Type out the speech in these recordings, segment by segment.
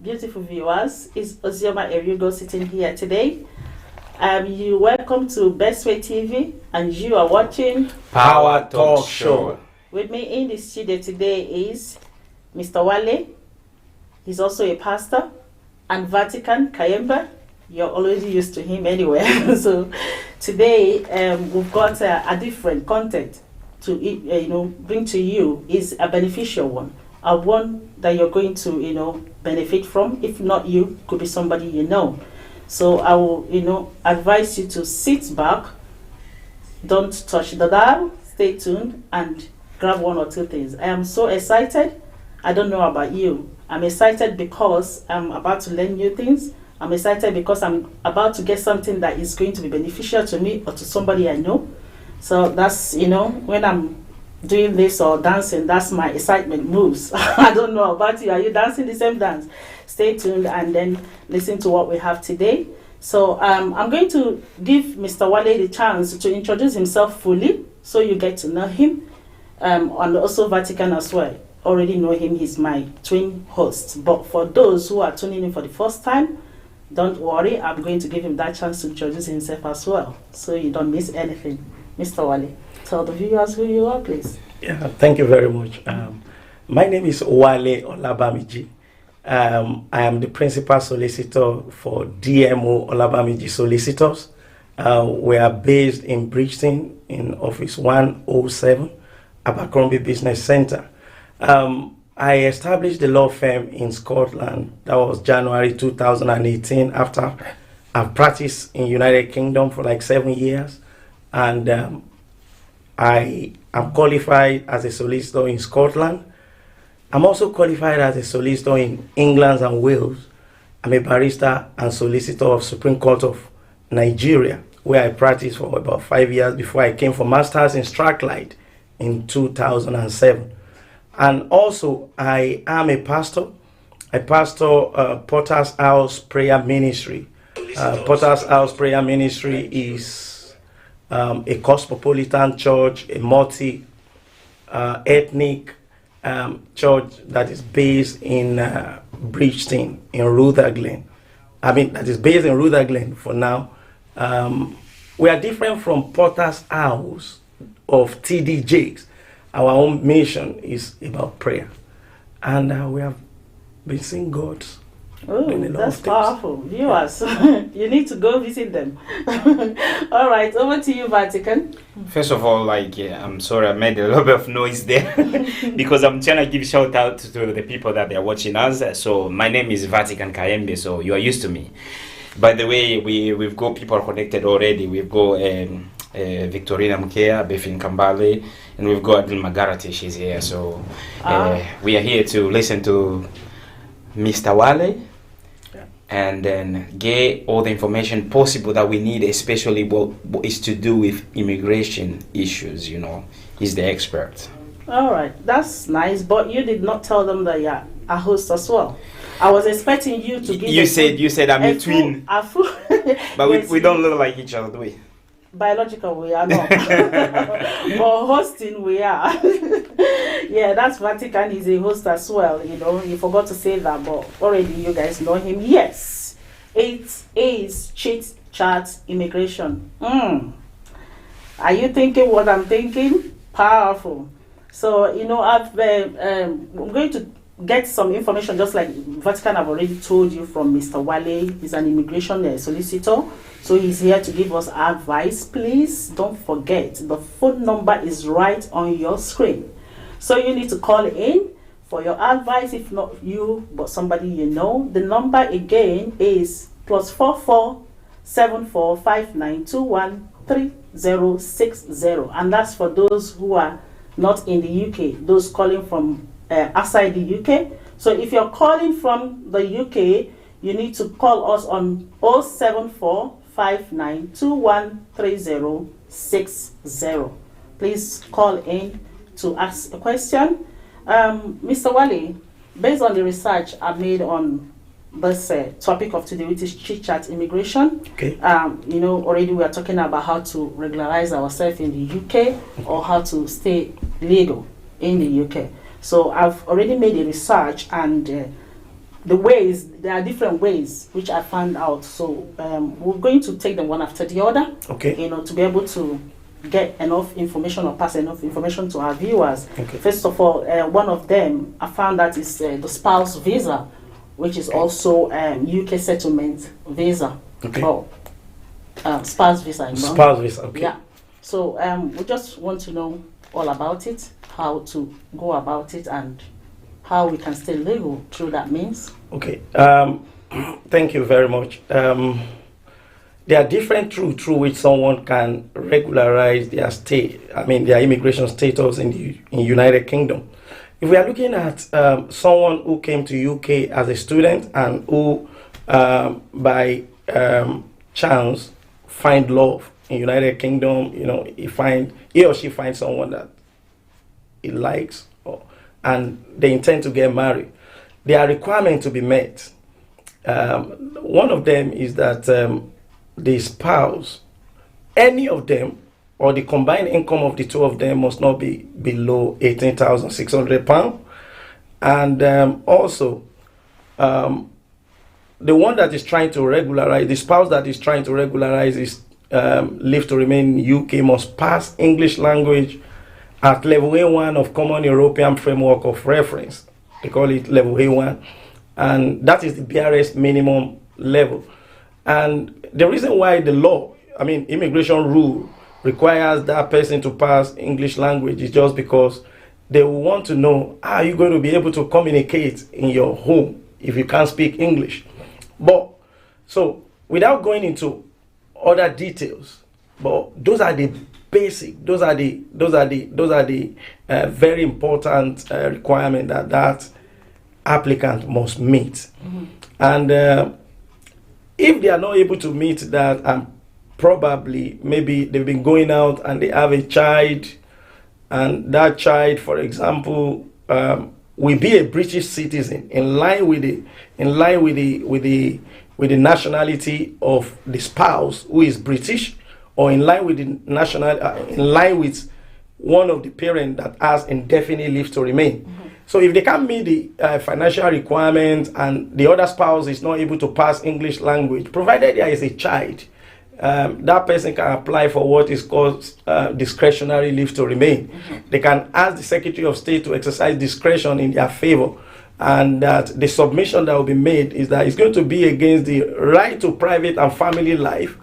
beautiful viewers. It's Ozioma Erigo sitting here today. You welcome to Best Way TV, and you are watching Power Talk Show. With me in the studio today is Mr. Wale. He's also a pastor, and Vatican Kayemba. You're already used to him anyway. So today we've got a different content to bring to you. Is a beneficial one, a one that you're going to benefit from. If not you, could be somebody you know. So I will advise you to sit back, don't touch the dial, stay tuned, and grab one or two things. I am so excited. I don't know about you. I'm excited because I'm about to learn new things. I'm excited because I'm about to get something that is going to be beneficial to me or to somebody I know. So that's, when I'm doing this or dancing, that's my excitement moves. I don't know about you. Are you dancing the same dance? Stay tuned and then listen to what we have today. So I'm going to give Mr. Wale the chance to introduce himself fully so you get to know him. And also Vatican as well. Already know him. He's my twin host. But for those who are tuning in for the first time, don't worry, I'm going to give him that chance to introduce himself as well, so you don't miss anything. Mr. Wale, tell the viewers who you are, please. Yeah, thank you very much. My name is Wale Olabamiji. I am the principal solicitor for DMO Olabamiji Solicitors. We are based in Bridgeton in Office 107, Abercrombie Business Center. I established the law firm in Scotland. That was January 2018 after I've practiced in United Kingdom for like 7 years. And I am qualified as a solicitor in Scotland. I'm also qualified as a solicitor in England and Wales. I'm a barrister and solicitor of Supreme Court of Nigeria, where I practiced for about 5 years before I came for Masters in Strathclyde in 2007. And also, I am a pastor. I pastor Potter's House Prayer Ministry. Potter's House Prayer Ministry is a cosmopolitan church, a multi-ethnic church that is based in Bridgeton, in Rutherglen. That is based in Rutherglen for now. We are different from Potter's House of TD Jakes. Our own mission is about prayer. And we have been seeing God. Oh, that's powerful. Viewers, you need to go visit them. All right, over to you, Vatican. First of all, I'm sorry I made a little bit of noise there because I'm trying to give shout out to the people that they're watching us. So my name is Vatican Kayembe, so you are used to me. By the way, we've got people connected already. We've got Victorina Mukea, Befin Kambale, and we've got Adil Magarati, she's here. So we are here to listen to Mr. Wale and then get all the information possible that we need, especially what is to do with immigration issues. He's the expert. All right, that's nice, but you did not tell them that you're a host as well. I was expecting you to give. You said I'm a twin, but yes, we don't look like each other, do we? Biological, we are not. But hosting, we are. Yeah, that's Vatican. He's a host as well. You forgot to say that, but already you guys know him. Yes, it is Chit Chat Immigration. Are you thinking what I'm thinking? Powerful. So I'm going to get some information, just like Vatican have already told you, from Mr. Wale. He's an immigration solicitor. So he's here to give us advice. Please don't forget, the phone number is right on your screen. So you need to call in for your advice, if not you, but somebody you know. The number again is +44 7459213060. And that's for those who are not in the UK, those calling from outside the UK. So if you're calling from the UK, you need to call us on 07459213060. Please call in to ask a question. Mr. Wale, based on the research I made on this topic of today, which is Chit Chat Immigration, okay. Already we are talking about how to regularize ourselves in the UK or how to stay legal in the UK. So I've already made a research, and the ways, there are different ways which I found out. So we're going to take them one after the other. Okay. You know, to be able to get enough information or pass enough information to our viewers. Okay. First of all, one of them I found that is the spouse visa, which is also UK settlement visa. Okay. Or spouse visa. You know? Spouse visa. Okay. Yeah. So we just want to know all about it, how to go about it, and how we can stay legal through that means. Okay. Thank you very much. There are different routes through which someone can regularize their their immigration status in the United Kingdom. If we are looking at someone who came to UK as a student and who, by chance, find love in United Kingdom, you know, he or she finds someone that he likes, and they intend to get married. There are requirements to be met. One of them is that the spouse, any of them, or the combined income of the two of them must not be below £18,600. And also, the one that is trying to regularize, the spouse that is trying to regularize his leave to remain in UK must pass English language at level A1 of Common European Framework of Reference. They call it level A1. And that is the BRS minimum level. And the reason why immigration rule requires that person to pass English language is just because they will want to know, are you going to be able to communicate in your home if you can't speak English? But so without going into other details, but those are the basic, those are the very important requirement that applicant must meet. Mm-hmm. And if they are not able to meet that, and probably maybe they've been going out and they have a child, and that child, for example, will be a British citizen in line with the nationality of the spouse who is British, or in line with one of the parents that has indefinite leave to remain. Mm-hmm. So if they can't meet the financial requirements and the other spouse is not able to pass English language, provided there is a child, that person can apply for what is called discretionary leave to remain. Mm-hmm. They can ask the Secretary of State to exercise discretion in their favor, and that the submission that will be made is that it's going to be against the right to private and family life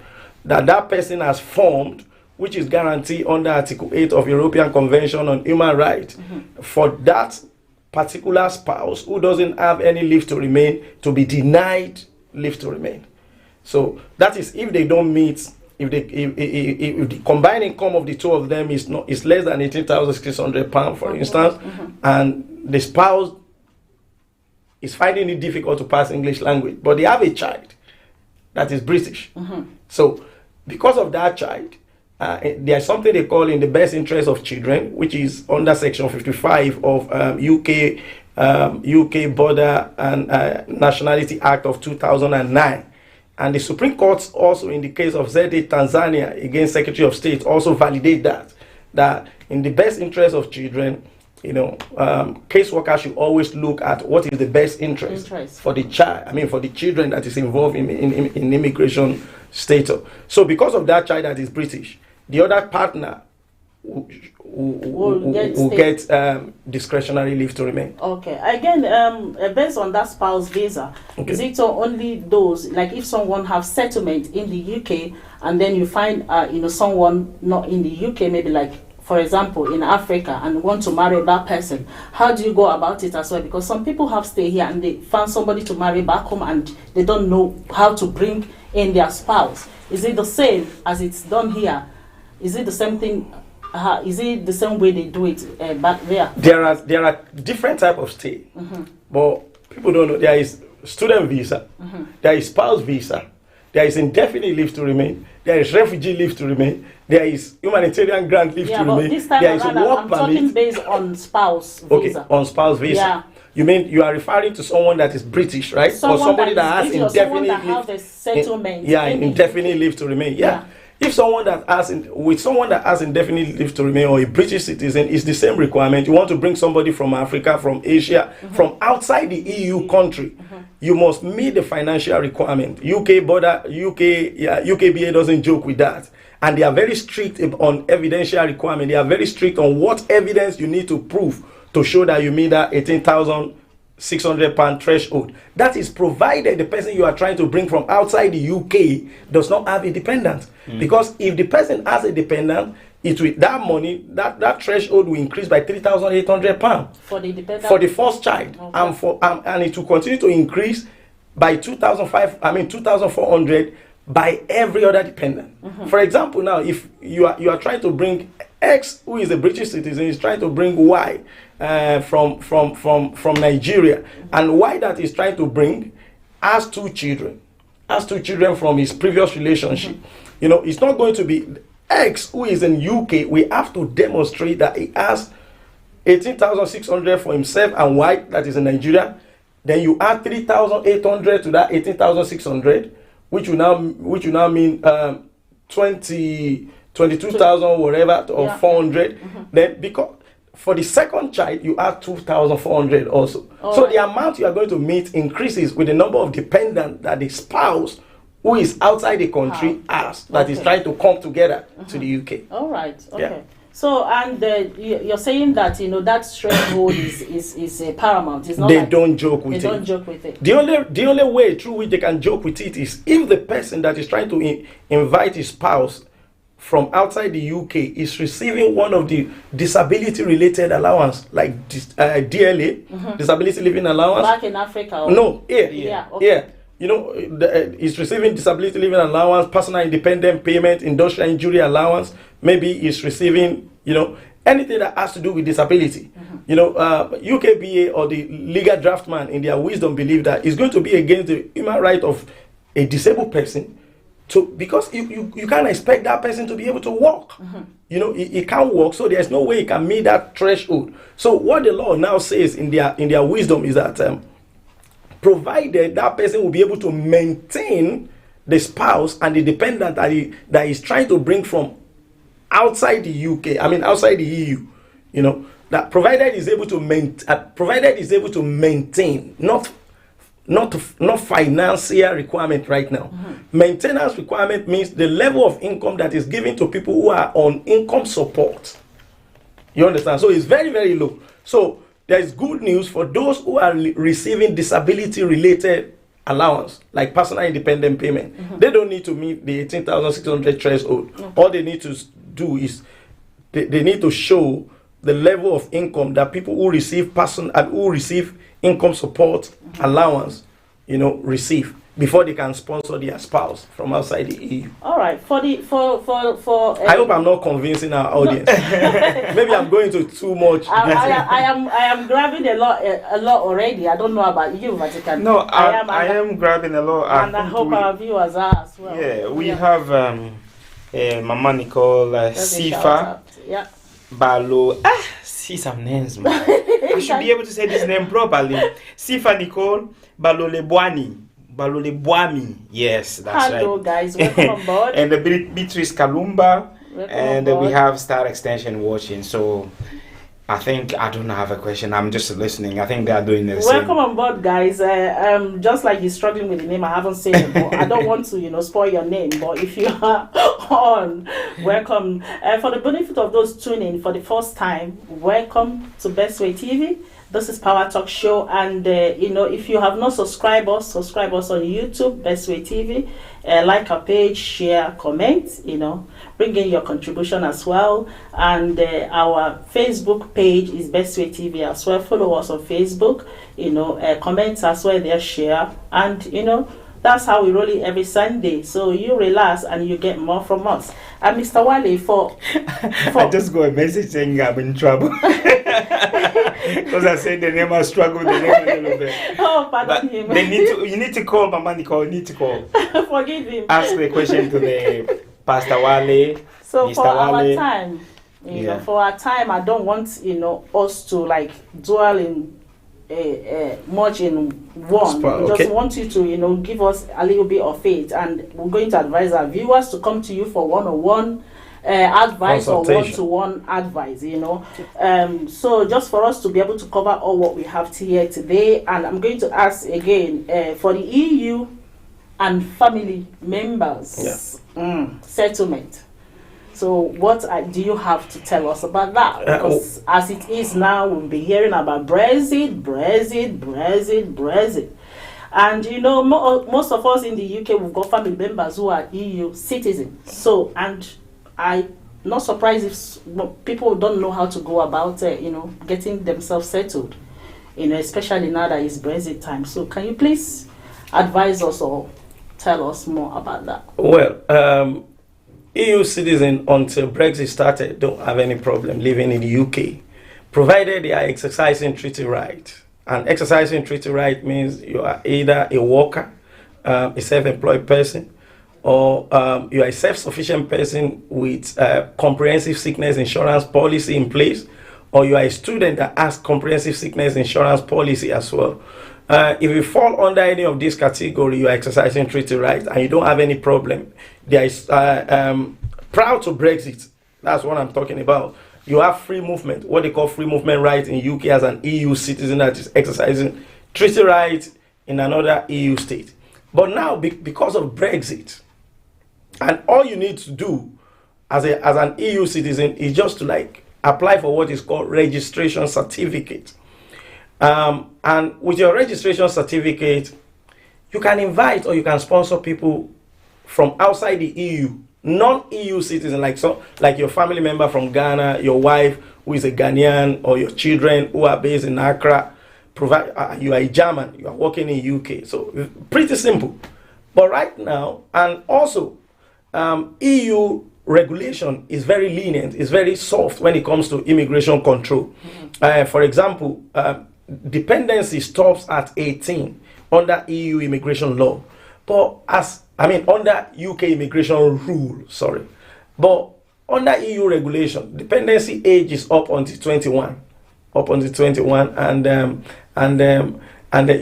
that person has formed, which is guaranteed under Article 8 of European Convention on Human Rights. Mm-hmm. For that particular spouse who doesn't have any leave to remain to be denied leave to remain. So that is if they don't meet, if the combined income of the two of them is less than £18,600, for instance, mm-hmm. and the spouse is finding it difficult to pass English language, but they have a child that is British. Mm-hmm. So because of that child, there's something they call in the best interest of children, which is under Section 55 of UK Border and Nationality Act of 2009. And the Supreme Court also, in the case of ZA Tanzania against Secretary of State, also validate that in the best interest of children, caseworkers should always look at what is the best interest. For the child, for the children that is involved in immigration status. So because of that child that is British, the other partner will get discretionary leave to remain. Okay. Again, based on that spouse visa, okay. Is it only those, like if someone have settlement in the UK and then you find someone not in the UK, maybe like for example in Africa, and want to marry that person, how do you go about it as well? Because some people have stayed here and they found somebody to marry back home and they don't know how to bring in their spouse. Is it the same as it's done here? Is it the same thing? Is it the same way they do it back there? There are different type of stay, mm-hmm. but people don't know. There is student visa, mm-hmm. there is spouse visa, there is indefinite leave to remain, there is refugee leave to remain, there is humanitarian grant leave to remain. This time there is around, work I'm permit. Talking based on spouse visa. Okay, on spouse visa. Yeah. You mean you are referring to someone that is British, right? Someone or somebody that has indefinite leave. Indefinite leave to remain. Yeah. If someone that has indefinite leave to remain or a British citizen, is the same requirement. You want to bring somebody from Africa, from Asia, mm-hmm. from outside the EU country, mm-hmm. you must meet the financial requirement. UKBA doesn't joke with that. And they are very strict on evidential requirement. They are very strict on what evidence you need to prove to show that you meet that £18,600 threshold. That is provided the person you are trying to bring from outside the UK does not have a dependent. Because if the person has a dependent, it will, that money, that threshold will increase by £3,800 for the dependent, for the first child, okay. and it will continue to increase by 2,400 by every other dependent. For example, now if you are trying to bring X, who is a British citizen, is trying to bring Y from Nigeria, and Y that is trying to bring has two children from his previous relationship. You know, it's not going to be X, who is in UK. We have to demonstrate that he has 18,600 for himself and Y that is in Nigeria. Then you add 3,800 to that 18,600, which will now mean 22,000 whatever, or 400. Then because for the second child you add 2,400 also. So the amount you are going to meet increases with the number of dependents that the spouse who is outside the country has, that is trying to come together to the UK. All right. Okay. Yeah. So, and you're saying that, you know, that threshold is paramount. It's not They like don't joke with it. They don't joke with it. The only way through which they can joke with it is if the person that is trying to invite his spouse from outside the UK is receiving one of the disability related allowance, like DLA, disability living allowance. Back in Africa? Or? No, here. Yeah. Okay. Yeah. You know, he's receiving disability living allowance, personal independent payment, industrial injury allowance. Maybe he's receiving, you know, anything that has to do with disability. You know, UKBA or the legal draftman in their wisdom believe that it's going to be against the human right of a disabled person because you can't expect that person to be able to walk. You know, he can't walk, so there's no way he can meet that threshold. So what the law now says in their wisdom is that provided that person will be able to maintain the spouse and the dependent that he's trying to bring from outside the UK, outside the EU, you know, that provided is able to maintain, not financial requirement right now. Maintenance requirement means the level of income that is given to people who are on income support. You understand? So it's very, very low. So there is good news for those who are receiving disability-related allowance, like personal independent payment. They don't need to meet the 18,600 threshold. All they need to do is they need to show the level of income that people who receive income support allowance, you know, receive before they can sponsor their spouse from outside the EU. All right. For I hope I'm not convincing our audience. Maybe I'm going to too much. I am grabbing a lot already. I don't know about you, Vatican. No, I am grabbing a lot. And I hope our viewers are as well. Yeah, we have Mama Nicole, Sifa, Balo. See some names, man. I should be able to say this name properly. Sifa Nicole, Balolebwami. Yes, that's right. Hello, guys. Welcome on board. And the Beatrice Kalumba. Welcome and on board. we have Star Extension watching. So I think I don't have a question. I'm just listening. I think they are doing the same. Welcome on board, guys. Just like you're struggling with the name, I haven't said it, but I don't want to, you know, spoil your name. But if you are on, welcome. For the benefit of those tuning for the first time, welcome to Best Way TV. This is Power Talk Show, and you know, if you have not subscribed us on YouTube, Best Way TV. Like our page, share, comment, you know, bring in your contribution as well. And our Facebook page is Best Way TV as well. Follow us on Facebook, you know, comment as well there, share, and you know, that's how we roll it every Sunday. So you relax and you get more from us. And Mr. Wale, for I just got a message saying I'm in trouble. Because I said the name, I struggled with the name a little bit. Oh, pardon him. You need to call Mama Nicole. You need to call. Forgive him. Ask the question to the Pastor Wale. So Mr. for Wale. our time, you know, for our time, I don't want, you know, us to like dwell in much in one. We just want you to, you know, give us a little bit of faith, and we're going to advise our viewers to come to you for one-on-one advice or Consultation. one-to-one advice, you know. So just for us to be able to cover all what we have here today, and I'm going to ask again for the EU and family members settlement. So what do you have to tell us about that? Because as it is now, we'll be hearing about Brexit. And you know, most of us in the UK, we've got family members who are EU citizens. So, and I'm not surprised if people don't know how to go about, you know, getting themselves settled, you know, especially now that it's Brexit time. So can you please advise us or tell us more about that? Well, EU citizens until Brexit started don't have any problem living in the UK, provided they are exercising treaty rights. And exercising treaty right means you are either a worker, a self-employed person, or you are a self-sufficient person with comprehensive sickness insurance policy in place, or you are a student that has comprehensive sickness insurance policy as well. If you fall under any of these categories, you are exercising treaty rights and you don't have any problem. There is proud to Brexit. That's what I'm talking about. You have free movement, what they call free movement right in UK as an EU citizen that is exercising treaty rights in another EU state. But now, because of Brexit, and all you need to do as an EU citizen is just to like apply for what is called registration certificate. And with your registration certificate, you can invite or you can sponsor people from outside the EU, non-EU citizen, like your family member from Ghana, your wife who is a Ghanaian, or your children who are based in Accra. You are a German, you are working in UK. So pretty simple. But right now, and also EU regulation is very lenient, it's very soft when it comes to immigration control. For example, dependency stops at 18 under EU immigration law. But under UK immigration rule, sorry. But under EU regulation, dependency age is up until 21. And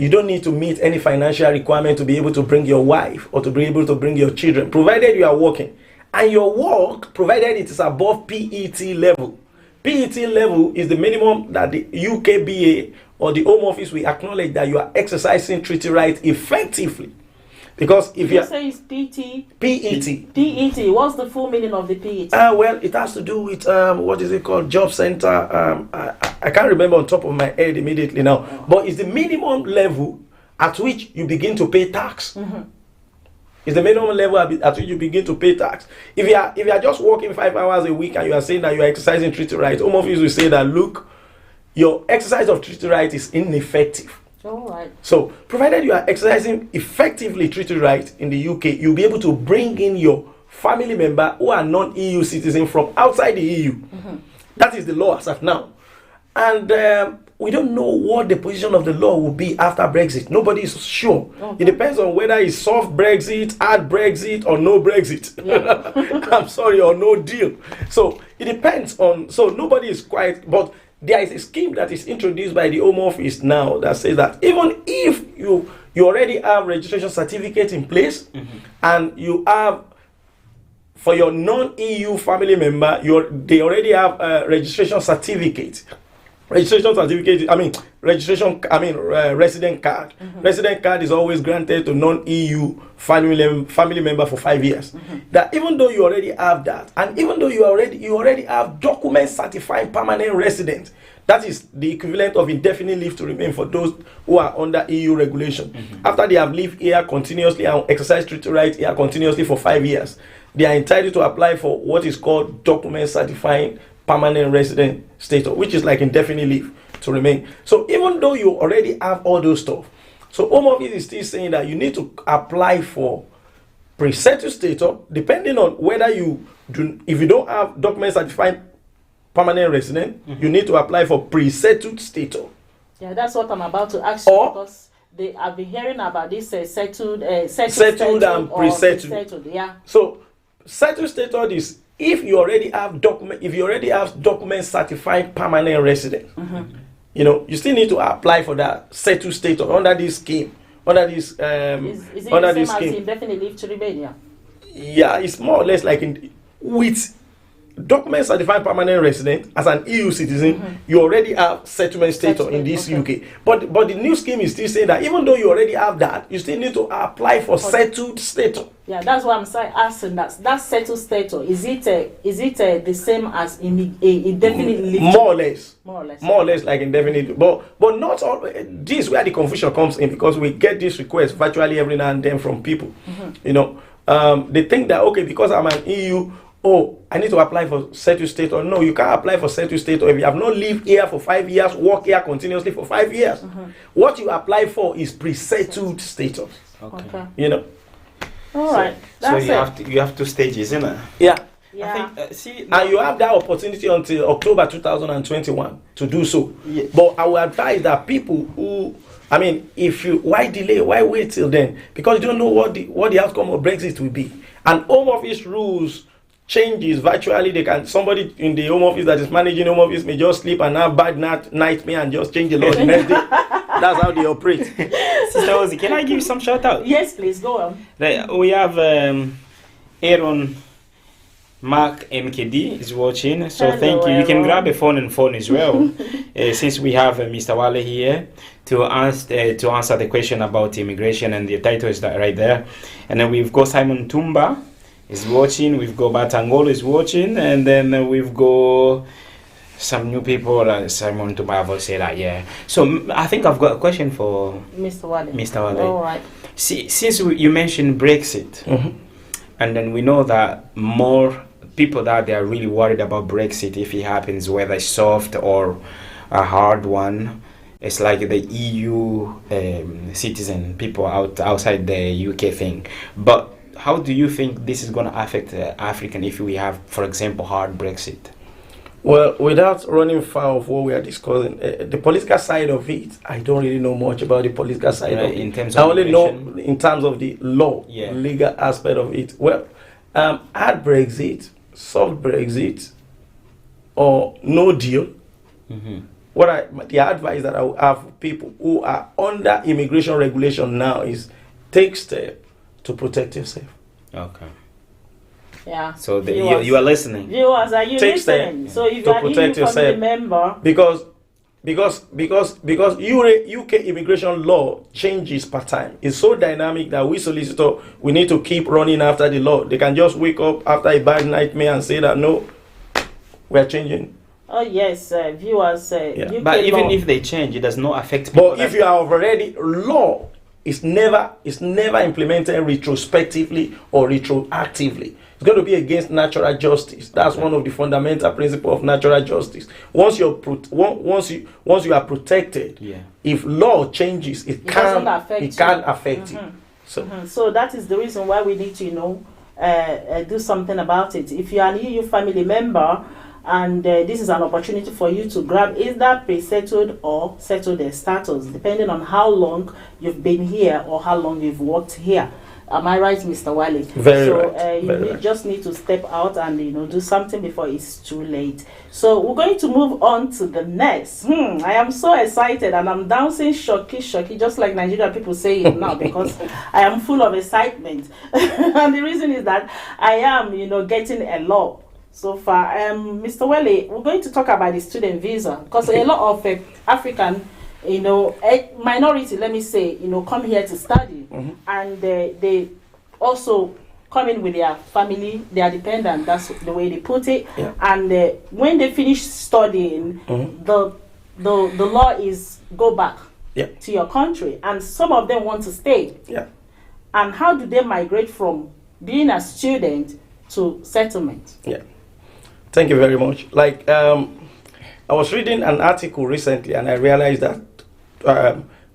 you don't need to meet any financial requirement to be able to bring your wife or to be able to bring your children, provided you are working. And your work, provided it is above PET level. PET level is the minimum that the UKBA or the Home Office will acknowledge that you are exercising treaty rights effectively. Because if you say it's PET. PET. What's the full meaning of the PET? Well, it has to do with what is it called? Job center. I can't remember on top of my head immediately now. But it's the minimum level at which you begin to pay tax. It's the minimum level at which you begin to pay tax. If you are just working 5 hours a week and you are saying that you are exercising treaty rights, Home Office will say that, look, your exercise of treaty rights is ineffective. All right. So, provided you are exercising effectively treaty rights in the UK, you'll be able to bring in your family member who are non-EU citizens from outside the EU. That is the law as of now. And we don't know what the position of the law will be after Brexit. Nobody is sure. It depends on whether it's soft Brexit, hard Brexit, or no Brexit. Yeah. I'm sorry, or no deal. So, it depends on, so nobody is quite, but there is a scheme that is introduced by the Home Office now that says that even if you already have registration certificate in place, and you have, for your non-EU family member, they already have a registration certificate. Resident card. Resident card is always granted to non-EU family member for 5 years. That even though you already have that, and even though you already have document certifying permanent resident, that is the equivalent of indefinite leave to remain for those who are under EU regulation. After they have lived here continuously and exercised treaty rights here continuously for 5 years, they are entitled to apply for what is called document certifying permanent resident status, which is like indefinite leave to remain. So even though you already have all those stuff, so Home Office is still saying that you need to apply for pre-settled status, depending on whether if you don't have document certifying permanent resident, you need to apply for pre-settled status. Yeah, that's what I'm about to ask you, because I've been hearing about this settled and pre-settled. Yeah. So settled status is if you already have document certifying permanent resident. You still need to apply for that settled status under this scheme. Is it the same as indefinite leave to remain? Yeah, it's more or less like with document certified permanent resident as an EU citizen, you already have settlement status in this UK. But the new scheme is still saying that even though you already have that, you still need to apply for settled status. Yeah, that's why I'm asking that settled status, is it the same as indefinite leave? More or less. More or less. More or less like indefinite. But not all. This is where the confusion comes in, because we get this request virtually every now and then from people. You know, they think that, okay, because I'm an EU, oh, I need to apply for settled status. Or no, you can't apply for settled status if you have not lived here for 5 years, work here continuously for 5 years. What you apply for is pre-settled status. Okay. You know. All right. So That's you have 2 stages, isn't it? Yeah. Yeah. I think, And you have that opportunity until October 2021 to do so. Yeah. But I would advise that people who, I mean, why delay? Why wait till then? Because you don't know what the outcome of Brexit will be. And Home Office rules changes virtually. Somebody in the Home Office that is managing Home Office may just sleep and have bad nightmare and just change the law the next day. That's how they operate. Sister Ozzy, can I give you some shout out? Yes, please go on. We have Aaron Mark MKD is watching, so Hello, thank you. You can Aaron. grab a phone as well, since we have Mr. Wale here to answer the question about immigration, and the title is that right there. And then we've got Simon Tumba is watching. We've got Batangolo is watching, and then we've got some new people. Simon Tumba, I will say that, yeah. So I think I've got a question for Mr. Wale. Mr. Wale. All right. Since you mentioned Brexit, and then we know that more people that they are really worried about Brexit, if it happens, whether it's soft or a hard one. It's like the EU citizen, people outside the UK thing. But how do you think this is going to affect African if we have, for example, hard Brexit? Well, without running foul of what we are discussing, the political side of it, I don't really know much about the political side of it. In terms I of only know immigration? in terms of the law, legal aspect of it. Well, hard Brexit, soft Brexit, or no deal. The advice that I will have for people who are under immigration regulation now is take steps to protect yourself. Okay. Yeah. So you are listening. Viewers, are you Take listening? steps So if to you are protect EU family yourself. member, Because UK immigration law changes per time. It's so dynamic that we solicitor, we need to keep running after the law. They can just wake up after a bad nightmare and say that no, we are changing. oh yes, viewers, UK But even law. if they change, it does not affect people. But if you are already law, it's never implemented retrospectively or retroactively. It's going to be against natural justice. That's one of the fundamental principles of natural justice. Once you are protected, if law changes, it can't affect you. So that is the reason why we need to do something about it. If you are an EU family member, and this is an opportunity for you to grab either pre-settled or settled status, depending on how long you've been here or how long you've worked here. Am I right, Mr. Wale? Very right. You just need to step out and do something before it's too late. So we're going to move on to the next. I am so excited and I'm dancing shocky, just like Nigerian people say it now, because I am full of excitement. And the reason is that I am, getting a lot. So far, Mr. Wale, we're going to talk about the student visa, because a lot of African, minority, let me say, come here to study, and they also come in with their family, their dependent. That's the way they put it. Yeah. And when they finish studying, the law is go back to your country, and some of them want to stay. Yeah. And how do they migrate from being a student to settlement? Yeah. Thank you very much. Like, I was reading an article recently and I realized that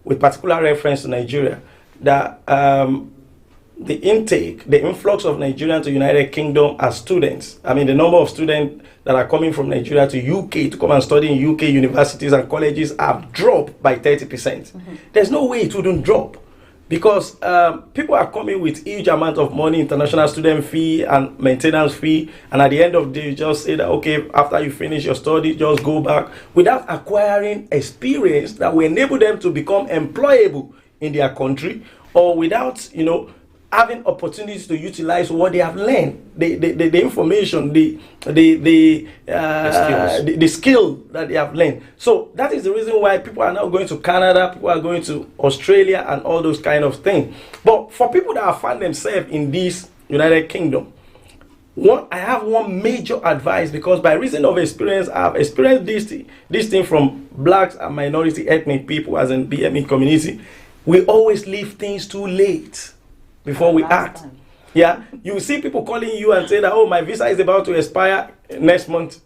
with particular reference to Nigeria, that the influx of Nigerians to United Kingdom as students, I mean the number of students that are coming from Nigeria to UK to come and study in UK universities and colleges have dropped by 30%. There's no way it wouldn't drop. Because people are coming with huge amount of money, international student fee and maintenance fee, and at the end of the day, you just say that, okay, after you finish your study, just go back without acquiring experience that will enable them to become employable in their country, or without, having opportunities to utilize what they have learned, the information, the skill that they have learned. So that is the reason why people are now going to Canada, people are going to Australia, and all those kind of things. But for people that have found themselves in this United Kingdom, I have one major advice, because by reason of experience, I have experienced this thing from blacks and minority ethnic people, as in BME community. We always leave things too late before we act. Yeah, you see people calling you and say that, oh, my visa is about to expire next month.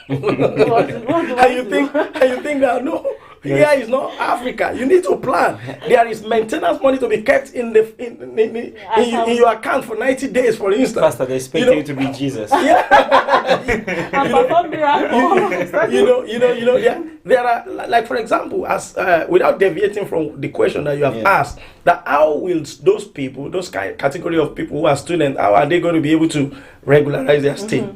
And you think that no, here is not Africa. You need to plan. There is maintenance money to be kept in your account for 90 days, for instance. Pastor, they expect you to be Jesus. Yeah. Yeah. There are, like, for example, as without deviating from the question that you have asked, that how will those people, those category of people who are students, how are they going to be able to regularize their stay?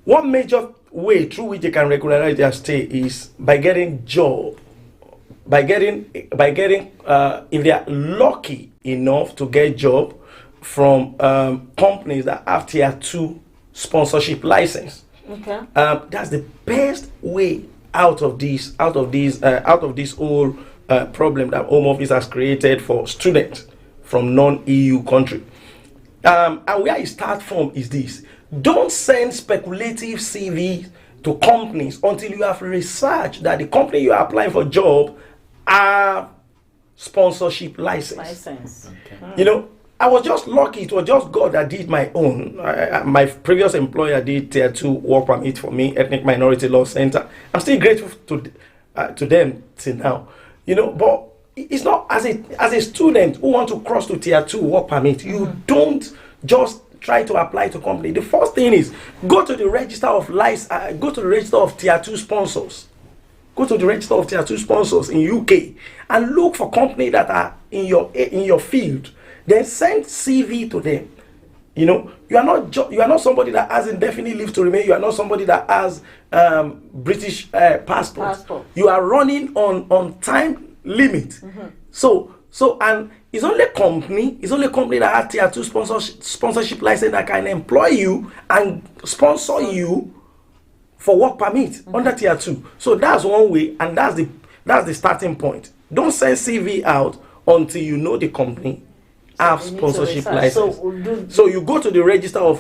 One major way through which they can regularize their stay is by getting job, by getting if they are lucky enough to get job from companies that have tier 2 sponsorship license. Okay. That's the best way out of this whole problem that Home Office has created for students from non-EU country. And where it starts from is this: don't send speculative CVs to companies until you have researched that the company you are applying for job have sponsorship license. Okay. I was just lucky. It was just God that did my own. My previous employer did tier 2 work permit for me, Ethnic Minority Law Center. I'm still grateful to them till now. But it's not as a student who want to cross to tier 2 work permit. You don't just try to apply to company. The first thing is go to the register of go to the register of tier 2 sponsors. Go to the register of tier 2 sponsors in UK and look for companies that are in your field. Then send CV to them. You are not somebody that has indefinite leave to remain. You are not somebody that has British passport. You are running on time limit. So and it's only company that has tier 2 sponsorship license that can employ you and sponsor you for work permit under tier 2. So that's one way, and that's the starting point. Don't send CV out until you know the company have sponsorship license. So you go to the register of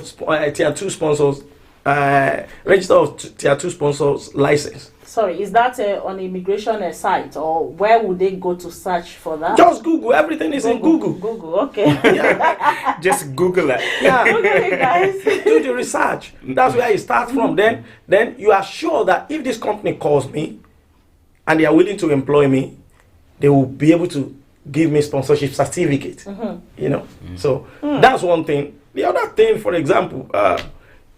tier 2 sponsors, register of tier 2 sponsors license. Sorry, is that on immigration site, or where would they go to search for that? Just Google. Everything is in Google. Google, okay. Yeah. Just Google it. Yeah. Okay, guys. Do the research. That's where it starts from. Then you are sure that if this company calls me and they are willing to employ me, they will be able to give me sponsorship certificate. So that's one thing. The other thing, for example,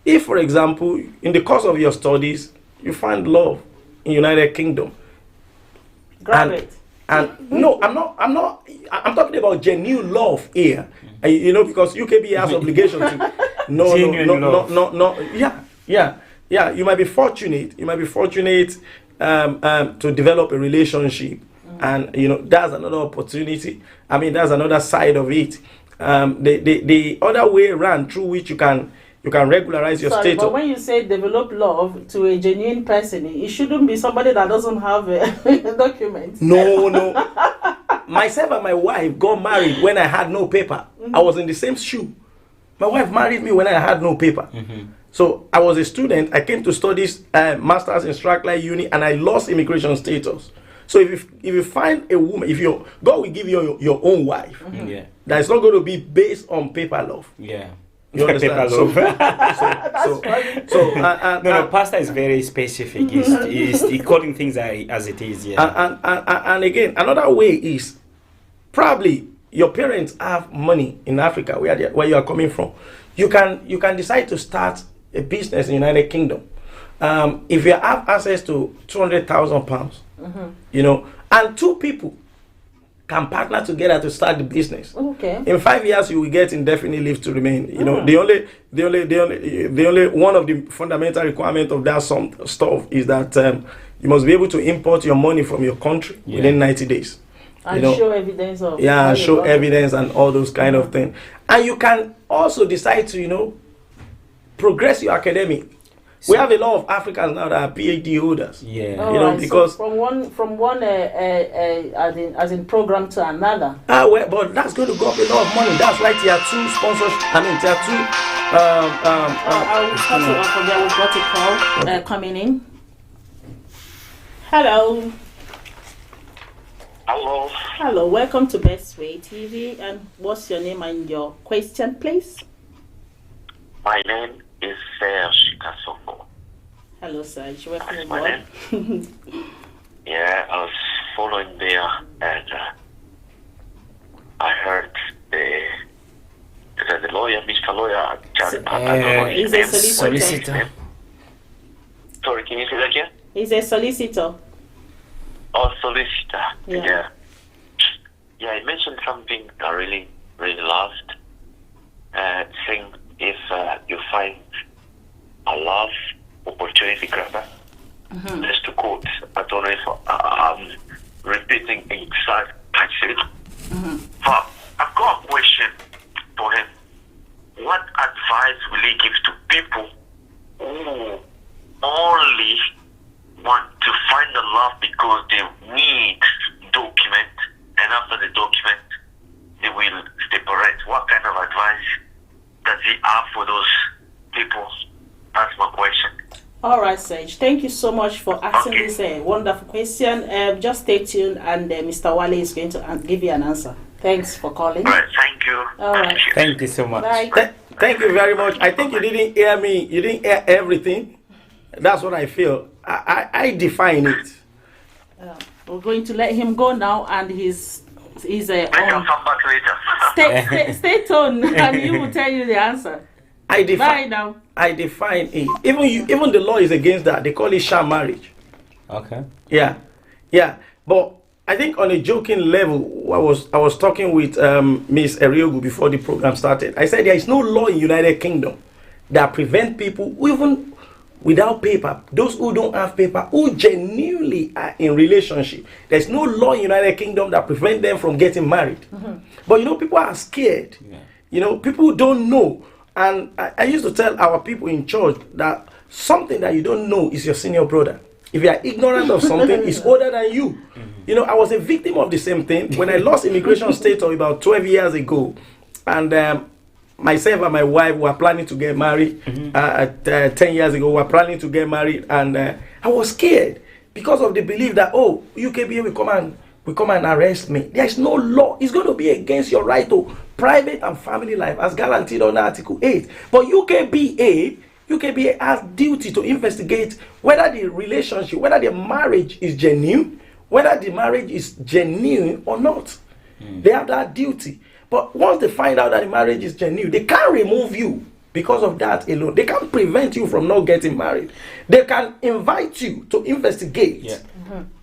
if, for example, in the course of your studies, you find love in United Kingdom, graduate. And no, I'm talking about genuine love here. Because UKB has obligation to no. Yeah. You might be fortunate. To develop a relationship. And that's another opportunity. That's another side of it. The other way around through which you can regularize your status. But when you say develop love to a genuine person, it shouldn't be somebody that doesn't have a document. No. Myself and my wife got married when I had no paper. I was in the same shoe. My wife married me when I had no paper. So I was a student. I came to study masters in Strathclyde Uni, and I lost immigration status. So if you find a woman, God will give you your own wife, that is not going to be based on paper love. Yeah. You understand? No, pastor is very specific. He's calling things as it is. Yeah. And again, another way is probably your parents have money in Africa where you are coming from. You can decide to start a business in the United Kingdom. If you have access to £200,000, and 2 people can partner together to start the business. Okay. In 5 years, you will get indefinite leave to remain. The only one of the fundamental requirements of that stuff is that you must be able to import your money from your country within 90 days. And you know, show evidence of yeah, how show you got it. evidence and all those kind of things. And you can also decide to, progress your academic. We have a lot of Africans now that are PhD holders. Yeah. All You know, right, because- so from one as in program to another. Well, but that's going to go up a lot of money. That's why tier 2 sponsorship. I mean, tier 2. I'll cut it off there. We've got a call coming in. Hello. Hello, Hello, welcome to Best Way TV. And what's your name and your question, please? my name is Serge Kasoko. Hello, Serge. Welcome That's my aboard. Yeah, I was following there and I heard the lawyer, Mr. Lawyer, I don't know his he's a name. solicitor. Sorry, can you say that again? He's a solicitor. Oh, solicitor. Yeah. Yeah, I mentioned something I really loved. Saying if you find a love opportunity grabber, just to quote, I don't know if I'm repeating exact passage, but I've got a question for him. What advice will he give to people who only want to find the love because they need document, and after the document they will separate? What kind of advice does he have for those people? That's my question. All right, Serge. Thank you so much for asking Okay. this wonderful question. Just stay tuned, and Mr. Wale is going to give you an answer. Thanks for calling. Right, thank you. All right. Thank you so much. Bye. Thank you very much. I think you didn't hear me. You didn't hear everything. That's what I feel. I define it. We're going to let him go now, and he's Maybe I'll on. come back later. Stay tuned, and he will tell you the answer. I Bye define. now. I define it. Even the law is against that. They call it sham marriage. Okay. Yeah. But I think on a joking level, I was talking with Miss Eriogu before the program started. I said there is no law in United Kingdom that prevent people, even without paper, those who don't have paper, who genuinely are in relationship. There's no law in United Kingdom that prevent them from getting married. But people are scared. Yeah. People don't know. And I used to tell our people in church that something that you don't know is your senior brother. If you are ignorant of something, it's older than you. I was a victim of the same thing when I lost immigration status about 12 years ago. And myself and my wife were planning to get married 10 years ago. We were planning to get married. And I was scared because of the belief that, UKBA will come and arrest me. There is no law. It's going to be against your right to private and family life as guaranteed under Article 8. But UKBA has duty to investigate whether the relationship, whether the marriage is genuine, or not. They have that duty. But once they find out that the marriage is genuine, they can't remove you because of that alone. They can't prevent you from not getting married. They can invite you to investigate. Yeah.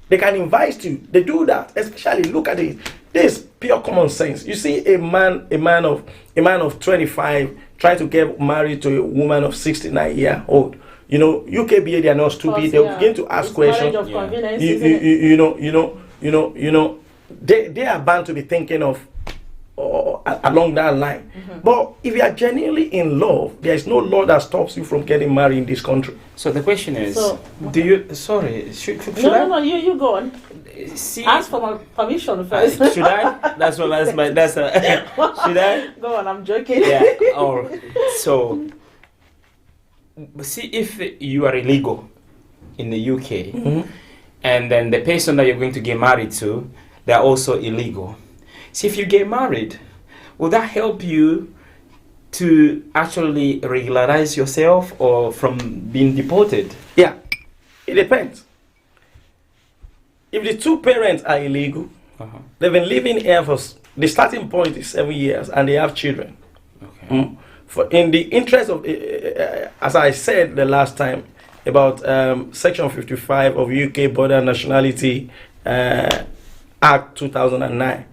They can invite you. They do that. Especially, look at it. This is pure common sense. You see a man of 25 trying to get married to a woman of 69 years old. UKBA, they are not stupid. They'll begin to ask questions. Marriage of convenience, You, isn't it? They are bound to be thinking of along that line. But if you are genuinely in love, there is no law that stops you from getting married in this country. So the question is, So- do you? Sorry, should No, I? you go on. See, Ask for my permission first. should I? Should I? Go on, I'm joking. Yeah. Or so. See, if you are illegal in the UK, and then the person that you're going to get married to, they're also illegal. See, if you get married, will that help you to actually regularize yourself or from being deported? Yeah, it depends. If the two parents are illegal, they've been living here the starting point is 7 years, and they have children. Okay. For in the interest of, as I said the last time about Section 55 of UK Border Nationality Act 2009.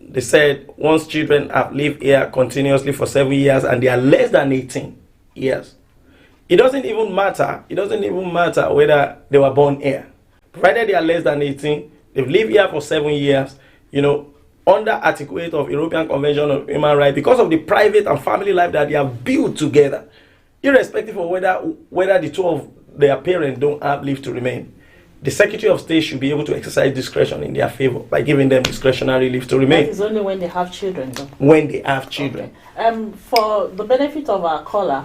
They said once children have lived here continuously for 7 years and they are less than 18 years, it doesn't even matter whether they were born here. Provided they are less than 18, They've lived here for 7 years, under Article 8 of European Convention on Human Rights, because of the private and family life that they have built together, irrespective of whether the two of their parents don't have leave to remain. The Secretary of State should be able to exercise discretion in their favor by giving them discretionary leave to remain. That is only when they have children, though. When they have children. Okay. For the benefit of our caller,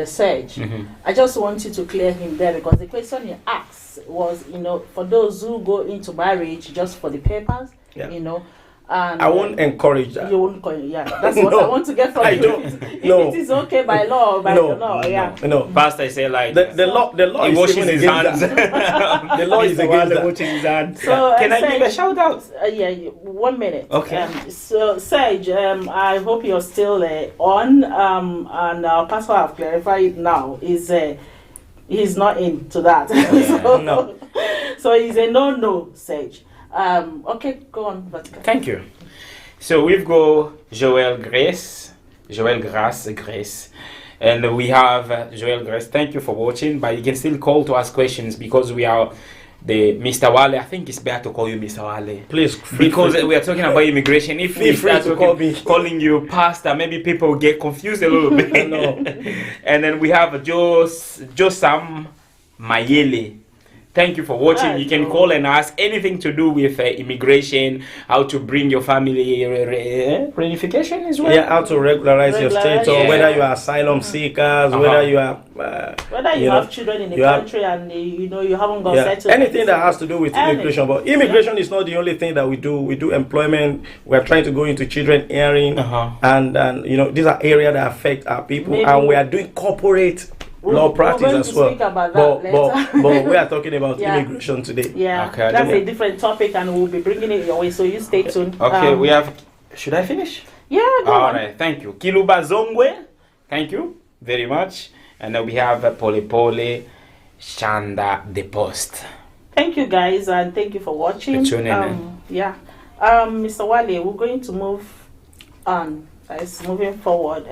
Serge, I just want you to clear him there, because the question he asked was, for those who go into marriage just for the papers, and I won't encourage that. You won't encourage, that's what I want to get from you. If it is okay by law, by the law, No. Pastor say like the law he is washes even his against hands. that. The law is against that. Washing his hands. So, Can I Serge, give a shout out? 1 minute. Okay. So Serge, I hope you're still on. And our pastor have clarified now is he's not into that. No. So he's a no, Serge. Okay, go on, Vatican. Thank you. So we've got Joel Grace, and we have Joel Grace. Thank you for watching, but you can still call to ask questions, because we are the Mr. Wale. I think it's better to call you Mr. Wale. Please, because we are talking about immigration. If we start calling you pastor, maybe people will get confused a little bit. No. And then we have Josam Mayele. Thank you for watching. You can call and ask anything to do with immigration, how to bring your family reunification as well. Yeah, how to regularize your status, whether you are asylum seekers, whether you are whether you have children in the country and you haven't got settled. Anything that has to do with immigration. But immigration is not the only thing that we do. We do employment. We are trying to go into children hearing, and these are areas that affect our people, and we are doing corporate law practice as well. But we are talking about immigration today. Yeah, okay, that's a different topic, and we'll be bringing it your way. So you stay tuned. Okay, we have. Should I finish? Yeah. All right. Thank you, Kiluba Zongwe. Thank you very much. And then we have Pole Shanda the Post. Thank you, guys, and thank you for watching. Mr. Wale, we're going to move on. Moving forward.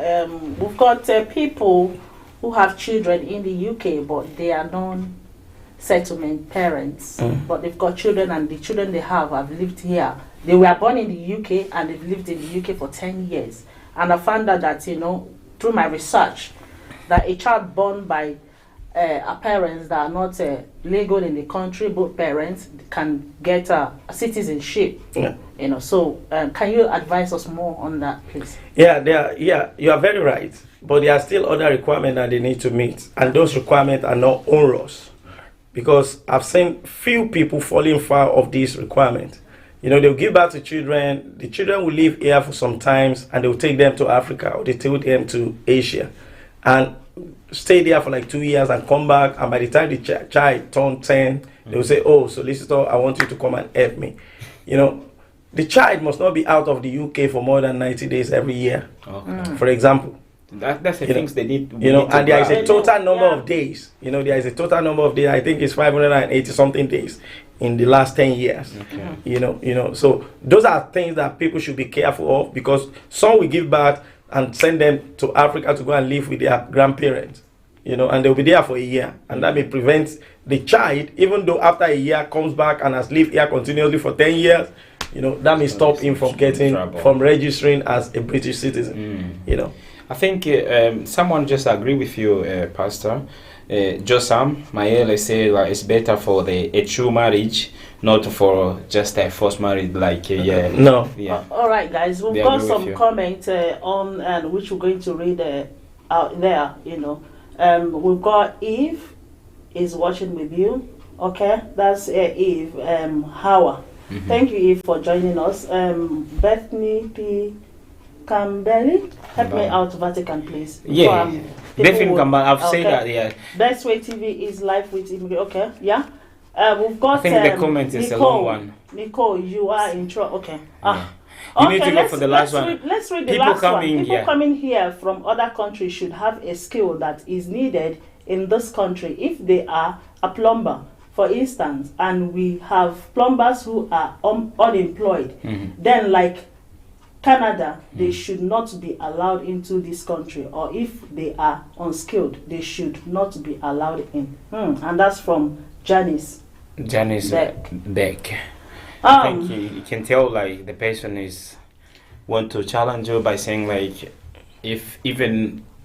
We've got people who have children in the UK, but they are non-settlement parents. But they've got children, and the children they have lived here. They were born in the UK, and they've lived in the UK for 10 years. And I found out that, through my research, that a child born by parents that are not legal in the country, both parents can get a citizenship. So can you advise us more on that, please? You are very right. But there are still other requirements that they need to meet, and those requirements are not onerous, because I've seen few people falling foul of these requirements. They'll give birth to children. The children will live here for some times, and they'll take them to Africa, or they take them to Asia, and stay there for like 2 years and come back. And by the time the child turns 10, they will say, "Oh, solicitor, I want you to come and help me." The child must not be out of the UK for more than 90 days every year, for example. That's the things they need. And there is a total number of days. There is a total number of days. I think it's 580 something days in the last 10 years. So those are things that people should be careful of, because some will give birth and send them to Africa to go and live with their grandparents. And they'll be there for a year, and that may prevent the child, even though after a year comes back and has lived here continuously for 10 years, that may stop him from registering as a British citizen. I think someone just agree with you, Pastor. Josam Mayele said it's better for a true marriage, not for just a forced marriage. No. All right, guys, we've got some comments on which we're going to read out there. We've got Eve is watching with you. Okay, that's Eve. Howard. Thank you, Eve, for joining us. Bethany P. Campbell, help me out, Vatican, please. Bethany Campbell, I've said that, Best Way TV is live with immigrant. Okay, we've got. I think the comment is a long one. Nicole, you are in trouble. Okay. You need to go for the last one. Let's read the last one. People coming here from other countries should have a skill that is needed in this country. If they are a plumber, for instance, and we have plumbers who are unemployed, then like Canada, they should not be allowed into this country, or if they are unskilled, they should not be allowed in. And that's from Janice Beck. I think you can tell like the person is want to challenge you by saying like if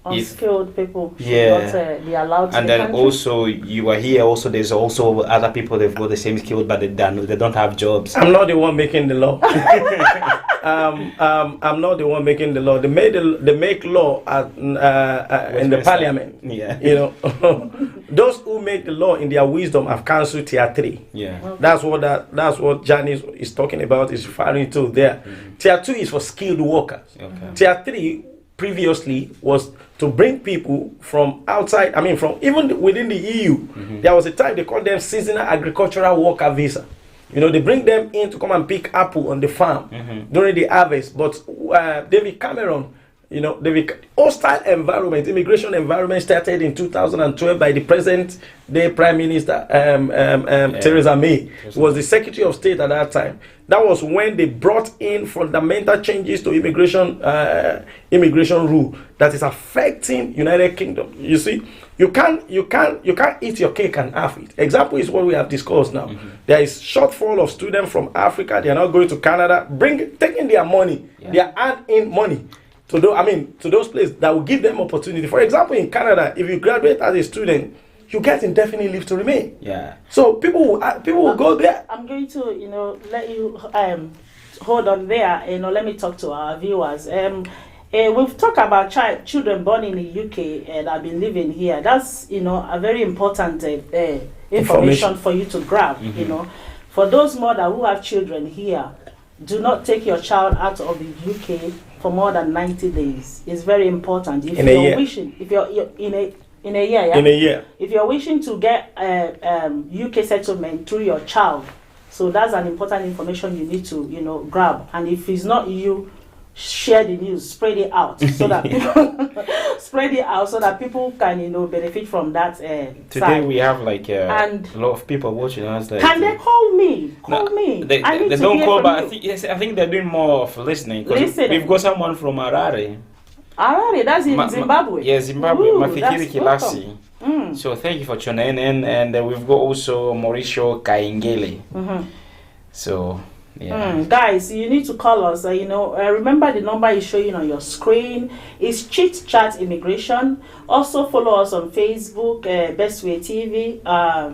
unskilled people should Yeah. not be allowed to and the then country. also you are here also there's also other people they've got the same skill but they don't have jobs. I'm not the one making the law. I'm not the one making the law. They make law in the Westminster. parliament. Yeah. You know, those who make the law in their wisdom have cancelled tier 3. Yeah. That's what Janice is talking about, is referring to there. Tier 2 is for skilled workers. Okay. Tier 3 previously was to bring people from outside, from even within the EU. There was a time they called them seasonal agricultural worker visa. You know, they bring them in to come and pick apple on the farm during the harvest. But David Cameron, hostile environment, immigration environment started in 2012 by the present day Prime Minister Theresa May, who was the Secretary of State at that time. That was when they brought in fundamental changes to immigration rule that is affecting United Kingdom. You see, you can't eat your cake and have it. Example is what we have discussed now. There is shortfall of students from Africa. They are not going to Canada, taking their money, their earned money to those places that will give them opportunity. For example, in Canada, if you graduate as a student, you get indefinite leave to remain. Yeah. So people will go there. I'm going to, let you hold on there. Let me talk to our viewers. We've talked about children born in the UK and have been living here. That's, a very important information for you to grab. For those mothers who have children here, do not take your child out of the UK for more than 90 days. It's very important. If you're wishing, if you're in a year, yeah? In a year. If you're wishing to get UK settlement through your child, so that's an important information you need to, grab. And if it's not you, share the news, spread it out so that people can benefit from that. Today side. we have like a lot of people watching us. Like, can they call me? Call me. They don't call, but I think they're doing more of listening. We've got someone from Harare. Harare, that's in Zimbabwe. Yeah, Zimbabwe. Ooh, Mafikiri Kilasi. So thank you for tuning in, and we've got also Mauricio Kaingele. So. Yeah. Guys, you need to call us. Remember the number is showing on your screen. It's Chit Chat Immigration. Also follow us on Facebook, Best Way TV,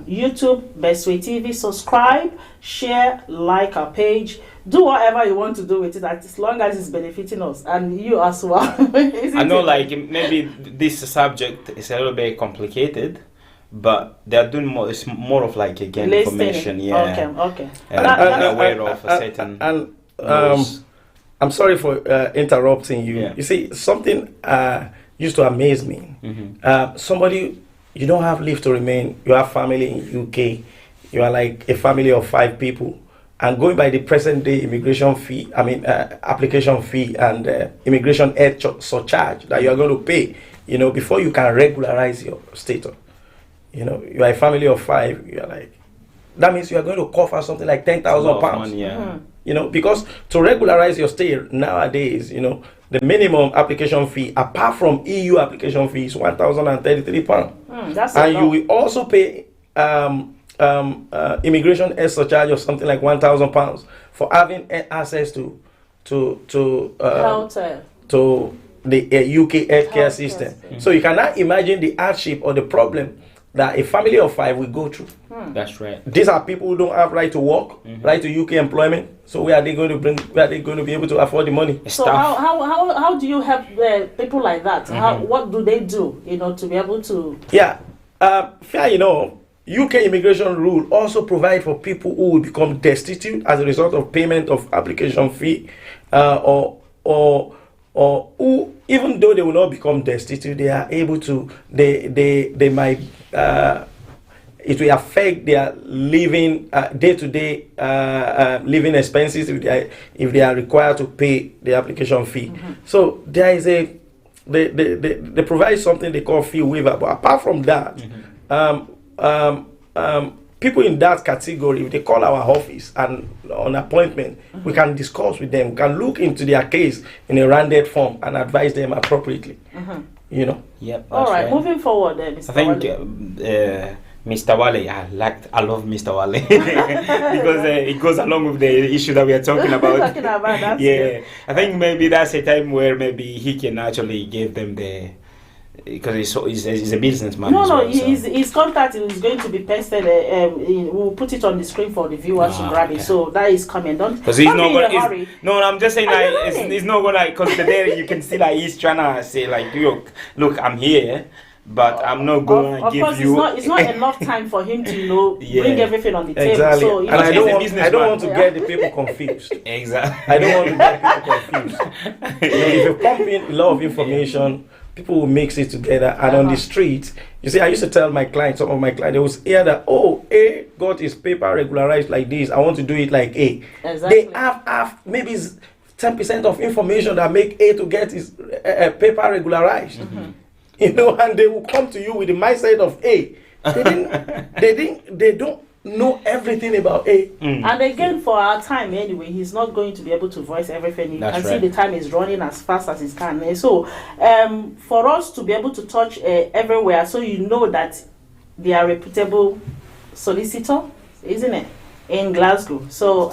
YouTube, Best Way TV. Subscribe, share, like our page. Do whatever you want to do with it, as long as it's benefiting us and you as well. I know, like maybe this subject is a little bit complicated. But they are doing more. It's more of like again information, yeah. Okay. And aware of a certain. I'm sorry for interrupting you. Yeah. You see, something used to amaze me. Somebody, you don't have leave to remain. You have family in UK. You are like a family of 5 people, and going by the present day immigration fee, application fee and immigration aid surcharge that you are going to pay, before you can regularize your status. You are a family of 5. You are like, that means you are going to cover something like £10,000. Yeah. Because to regularize your stay nowadays, the minimum application fee, apart from EU application fee, is £1,033. That's and you will also pay immigration aid surcharge of something like £1,000 for having access to the UK healthcare system. So you cannot imagine the hardship or the problem that a family of 5 will go through. That's right. These are people who don't have right to work, right to UK employment. So where are they going to be able to afford the money? So how do you help people like that? What do they do, to be able to? Yeah, UK immigration rule also provide for people who will become destitute as a result of payment of application fee, or who, even though they will not become destitute, they are able to, they might, it will affect their living, day-to-day living expenses if they are required to pay the application fee. So there is they provide something they call fee waiver. But apart from that, people in that category, if they call our office and on appointment, we can discuss with them, we can look into their case in a rounded form and advise them appropriately. Yep. All right, moving forward, Mr. I think Mr. Wale, I love Mr. Wale because it goes along with the issue that we are talking about. That, Yeah, I think maybe that's a time where maybe he can actually give them the, because he's a businessman. No, as well, so. his contact is going to be pasted. We'll put it on the screen for the viewers to grab it. So that is coming. Because he's not going gonna. No, I'm just saying like it's not gonna, because there you can see like he's trying to say like, look, I'm here. But I'm not going to give course, you. It's not enough time for him to bring everything on the table. Exactly. So, and I don't want to get the people confused. Exactly. I don't want to get people confused. If you pump in a lot of information, people will mix it together. And on the street, you see, I used to tell my clients, some of my clients, they will hear that, A got his paper regularized like this. I want to do it like A. Exactly. They have maybe 10% of information that make A to get his paper regularized. Mm-hmm. And they will come to you with the mindset of A. They don't know everything about A. And again, for our time anyway, he's not going to be able to voice everything. You can see the time is running as fast as it can. So, for us to be able to touch everywhere, so you know that they are reputable solicitor, isn't it? In Glasgow. So,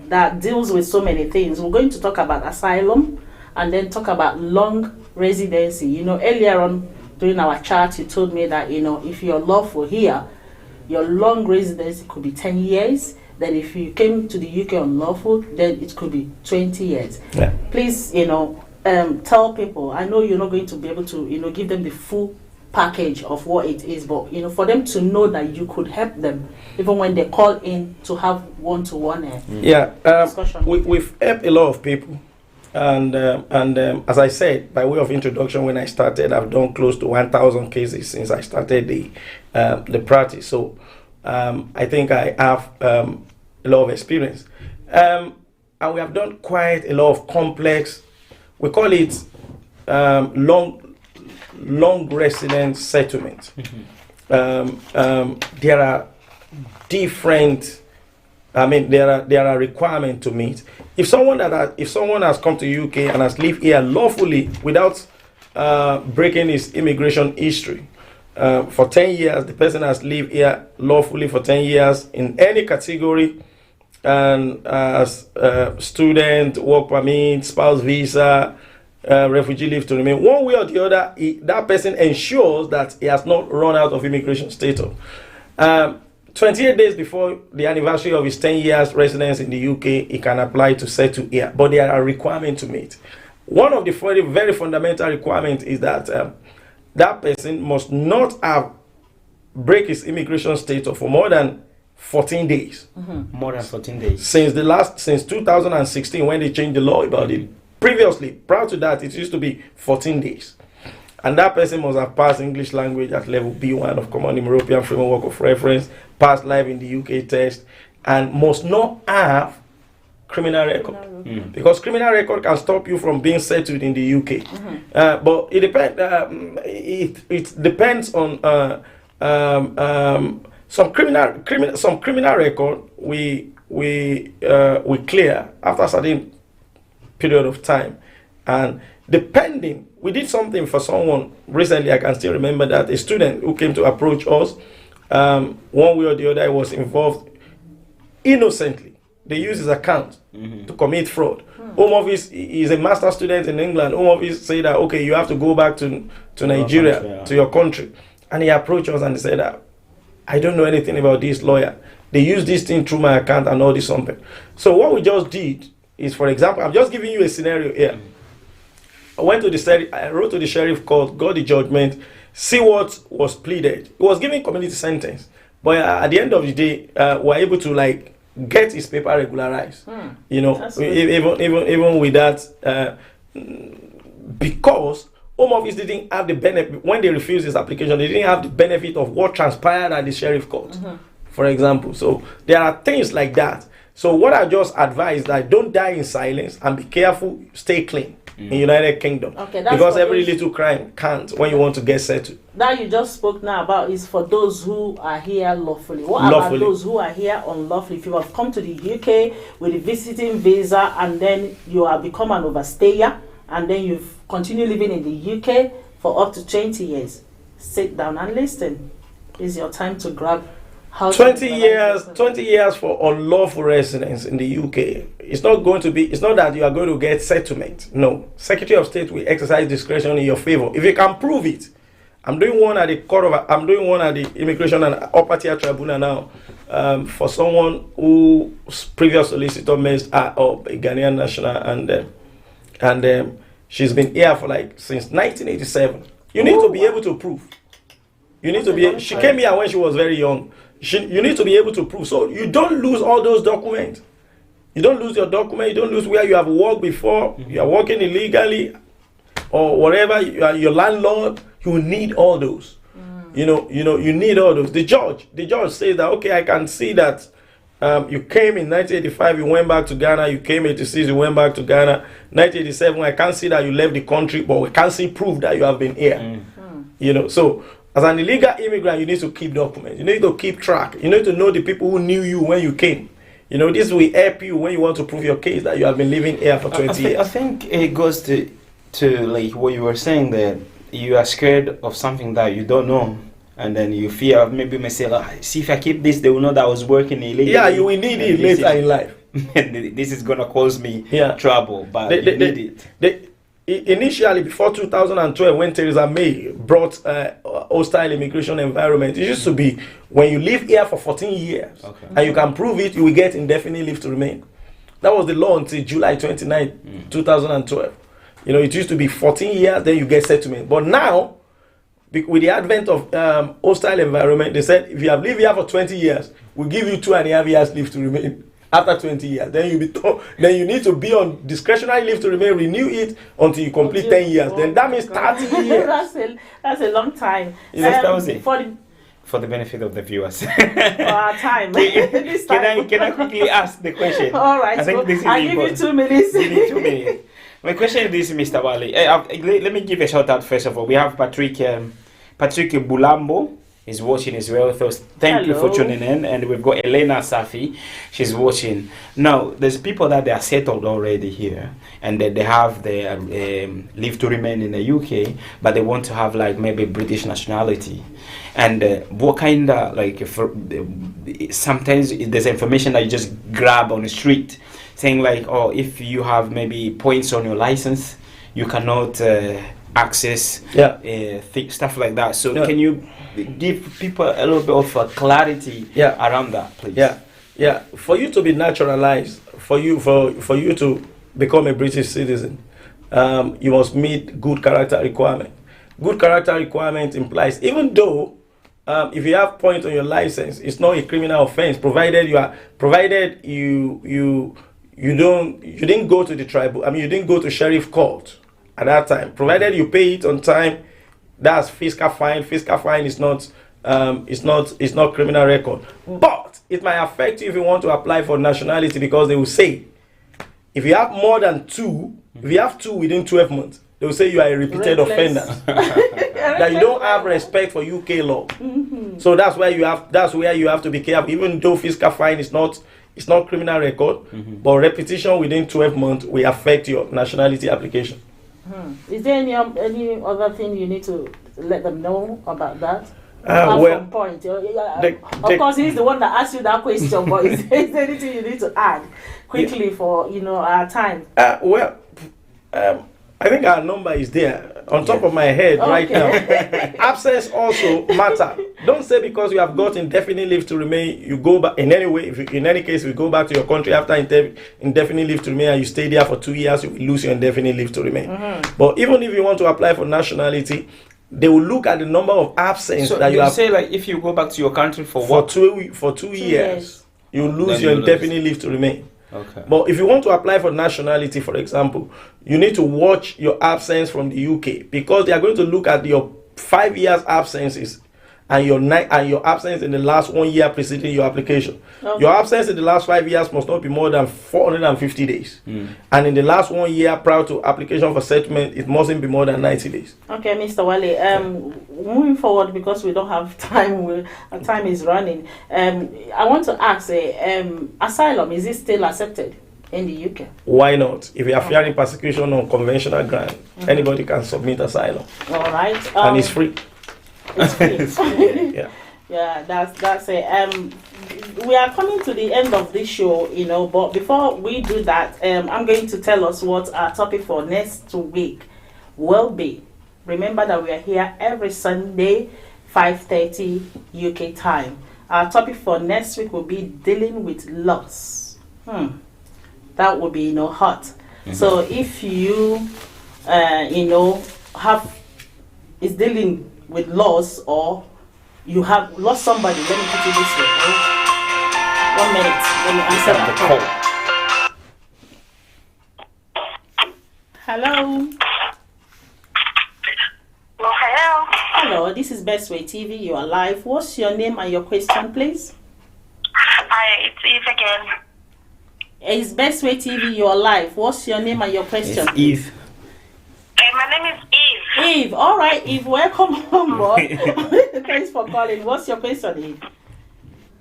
that deals with so many things. We're going to talk about asylum and then talk about long residency. Earlier on during our chat, you told me that, if you're lawful here, your long residency could be 10 years. Then if you came to the UK unlawful, then it could be 20 years. Yeah. Please, tell people, I know you're not going to be able to, give them the full package of what it is, but, for them to know that you could help them, even when they call in to have one-to-one discussion. We've helped a lot of people. And as I said, by way of introduction, when I started, I've done close to 1,000 cases since I started the practice. So I think I have a lot of experience. And we have done quite a lot of complex, we call it long residence settlement. There are different, there are requirements to meet. If someone has come to UK and has lived here lawfully without breaking his immigration history for 10 years, the person has lived here lawfully for 10 years in any category, and as student, work permit, spouse visa, refugee leave to remain, one way or the other, that person ensures that he has not run out of immigration status. 28 days before the anniversary of his 10 years residence in the UK, he can apply to settle here. But there are requirements to meet. One of the very fundamental requirements is that that person must not have break his immigration status for more than 14 days. Mm-hmm. More than 14 days. Since 2016, when they changed the law about it. Previously, prior to that, it used to be 14 days. And that person must have passed English language at level B1 of Common European Framework of Reference, passed live in the UK test, and must not have criminal record. Because criminal record can stop you from being settled in the UK. But it depends. It depends on some criminal record. We clear after a certain period of time, and depending, we did something for someone recently. I can still remember that a student who came to approach us, one way or the other, was involved innocently. They used his account to commit fraud. Home Office is a master student in England. Home Office say that, okay, you have to go back to Nigeria, to your country. And he approached us and he said that, I don't know anything about this lawyer. They use this thing through my account and all this something. So what we just did is, for example, I'm just giving you a scenario here. I wrote to the sheriff court, got the judgment, see what was pleaded. It was given community sentence. But at the end of the day, we're able to get his paper regularized. Even with that, because Home Office didn't have the benefit, when they refused his application, they didn't have the benefit of what transpired at the sheriff court, for example. So there are things like that. So what I just advise that don't die in silence and be careful, stay clean in United Kingdom. Okay, because every little crime counts when you want to get settled. That you just spoke now about is for those who are here lawfully. What about those who are here unlawfully? If you have come to the UK with a visiting visa and then you have become an overstayer and then you've continued living in the UK for up to 20 years, sit down and listen. is your time to grab how 20 years for unlawful residence in the UK. It's not that you are going to get settlement. No. Secretary of State will exercise discretion in your favor. If you can prove it. I'm doing one at the Immigration and Upper Tier Tribunal now for someone whose previous solicitor messed up, a Ghanaian national, and she's been here for since 1987. You need to be able to prove. You need to be. She came here when she was very young. You need to be able to prove. So you don't lose all those documents. You don't lose your document. You don't lose where you have worked before. You are working illegally, or whatever. You are your landlord. You need all those. You need all those. The judge says that, okay, I can see that you came in 1985, you went back to Ghana. You came 86, you went back to Ghana. 1987, I can't see that you left the country, but we can't see proof that you have been here. So as an illegal immigrant, you need to keep documents. You need to keep track. You need to know the people who knew you when you came. This will help you when you want to prove your case that you have been living here for 20 years. I think it goes to what you were saying there. You are scared of something that you don't know, and then you fear maybe myself. See, if I keep this, they will know that I was working illegally. Yeah, you will need it later in life. This is gonna cause me trouble, but you need it. Initially, before 2012, when Theresa May brought hostile immigration environment, it used to be when you live here for 14 years and you can prove it, you will get indefinite leave to remain. That was the law until July 29, 2012. It used to be 14 years, then you get settlement. But now, with the advent of hostile environment, they said, if you have lived here for 20 years, we'll give you 2.5 years leave to remain. After 20 years, then you need to be on discretionary leave to remain, renew it until you complete 10 years. Then that means 30 years. That's a long time. For the benefit of the viewers. For our time. Can I quickly ask the question? All right. I think this is I'll give you 2 minutes. Give me 2 minutes. My question is this, Mr. Wale. Let me give a shout out first of all. We have Patrick Bulambo is watching as well. So thank you for tuning in. And we've got Elena Safi. She's watching. Now, there's people that they are settled already here, and that they have their leave to remain in the UK, but they want to have maybe British nationality. And what kind of sometimes there's information that you just grab on the street, saying if you have maybe points on your license, you cannot access stuff like that. So can you give people a little bit of clarity around that, please? Yeah. For you to be naturalized, for you to become a British citizen, you must meet good character requirement. Good character requirement implies, even though if you have points on your license, it's not a criminal offense, provided you didn't go to the tribal. You didn't go to sheriff court at that time. Provided you pay it on time, that's fiscal fine. Fiscal fine is not criminal record. But it might affect you if you want to apply for nationality, because they will say, if you have more than 2, if you have 2 within 12 months, they will say you are a repeated offender. That you don't have respect for UK law. So that's where you have to be careful. Even though fiscal fine is not criminal record, but repetition within 12 months will affect your nationality application. Is there any other thing you need to let them know about that? Point. Of course, he's the one that asked you that question, but is there anything you need to add quickly for our time? I think our number is there on top of my head right now. Absence also matter. Don't say because you have got indefinite leave to remain, you go back in any way. In any case, if you go back to your country after indefinite leave to remain and you stay there for 2 years, you will lose your indefinite leave to remain. But even if you want to apply for nationality, they will look at the number of absence that you have. Say if you go back to your country for 2 years, you lose your indefinite leave to remain. Okay. But if you want to apply for nationality, for example, you need to watch your absence from the UK, because they are going to look at your 5 years absences and your absence in the last 1 year preceding your application. Okay. Your absence in the last 5 years must not be more than 450 days. And in the last 1 year prior to application for settlement, it mustn't be more than 90 days. Okay, Mr. Wale, moving forward, because we don't have time, our time is running. I want to ask, asylum, is it still accepted in the UK? Why not? If you are fearing persecution on conventional ground, anybody can submit asylum. All right. And it's free. It's free. Yeah. Yeah, that's it. We are coming to the end of this show, but before we do that, I'm going to tell us what our topic for next week will be. Remember that we are here every Sunday, 5:30 UK time. Our topic for next week will be dealing with loss. That will be hot. Mm-hmm. So if you is dealing with loss, or you have lost somebody, let me put it this way. 1 minute, let me answer that call. Hello. Well, hello. Hello, this is Best Way TV. You are live. What's your name and your question, please? Hi, it's Eve again. It's Best Way TV. You are live. What's your name and your question? It's Eve. My name is Eve. Eve, all right, Eve, welcome on board. Thanks for calling. What's your question, Eve?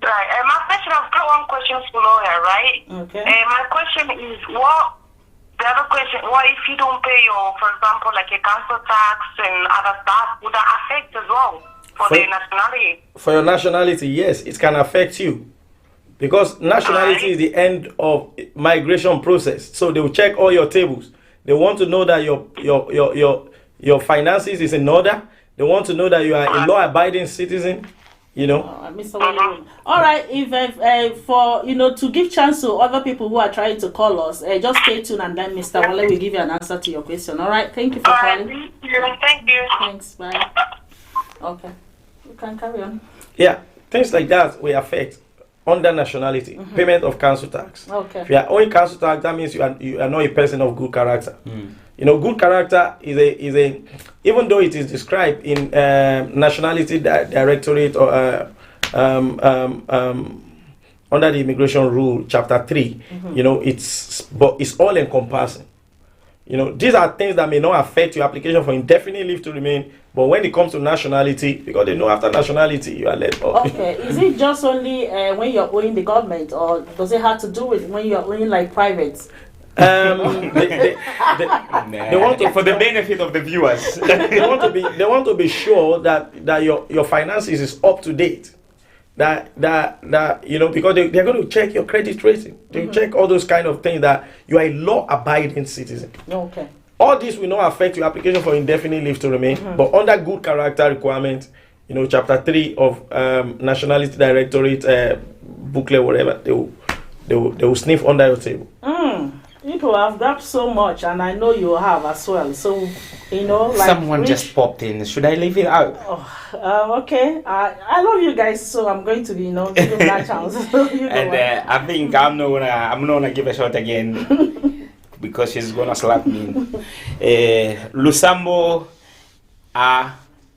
Right, my question, I've got one question for lawyer, right? Okay. My question is, the other question, what if you don't pay your, for example, like your council tax and other stuff, would that affect as well for the nationality? For your nationality, yes, it can affect you. Because nationality is the end of migration process. So they will check all your tables. They want to know that your finances is in order. They want to know that you are a law-abiding citizen. Mr. William. All right, if for to give chance to other people who are trying to call us, just stay tuned, and then Mr. Wale will give you an answer to your question. All right, thank you for calling. Thank you. Thanks. Bye. Okay, you can carry on. Yeah, things like that will affect under nationality, payment of council tax. Okay. If you are owing council tax, that means you are not a person of good character. Good character is a even though it is described in Nationality Directorate or under the Immigration Rule, Chapter 3. It's all encompassing. These are things that may not affect your application for indefinite leave to remain, but when it comes to nationality, because they know after nationality you are let off. Okay, is it just only when you're owing the government, or does it have to do with when you're owing like privates? They want to, for the benefit of the viewers. they want to be sure that your finances is up to date. That because they're going to check your credit rating. They check all those kind of things, that you are a law-abiding citizen. Okay. All this will not affect your application for indefinite leave to remain, but under good character requirement, Chapter 3 of Nationality Directorate booklet, whatever, they will sniff under your table. People have got so much, and I know you have as well. So, like someone just popped in. Should I leave it out? Okay. I love you guys, so I'm going to be, give you that chance. I think I'm not gonna give a shot again because she's gonna slap me. Lusambo